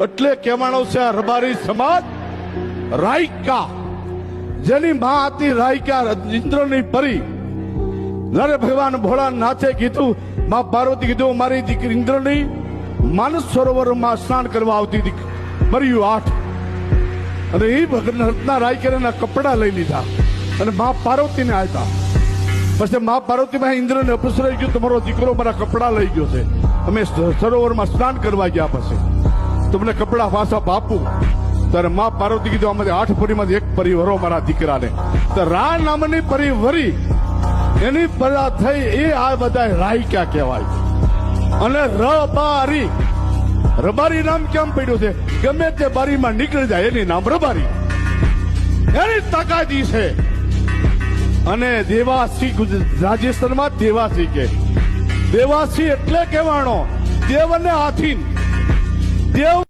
એટલે કહેવાનો છે આ રબારી સમાજ રાયકા, જેની માં હતી રાયકા, ઇન્દ્રની પરી. જ્યારે ભગવાન ભોળાનાથે કીધું, માં પાર્વતી કીધું, મારી દીકરી ઇન્દ્રની માનસ સરોવરમાં સ્નાન કરવા આવતી હતી, મર્યું 8. અને એ રત્ના રાયકાના કપડા લઈ લીધા અને માં પાર્વતીને આપ્યા. પછી માં પાર્વતીમાં ઇન્દ્રને અપસરાઈ ગયું, તમારો દીકરો મારા કપડા લઈ ગયો છે, અમે સરોવરમાં સ્નાન કરવા ગયા, પછી તમને કપડા પાછા આપું. ત્યારે માં પાર્વતી કીધું, આમાંથી 8 પરીમાંથી એક પરી વરો મારા દીકરાને. તો રા નામની પરી વરી, એની પરા થઈ, એ આ બધા રાયકા કહેવાય. અને રબારી, રબારી નામ કેમ પડ્યું છે? ગમે તે બારીમાં નીકળી જાય એની નામ રબારી, એની તાકાતી છે. અને દેવાસી, રાજસ્થાનમાં દેવાસી કે દેવાસી એટલે કહેવાનો દેવ અને હાથી. દેવ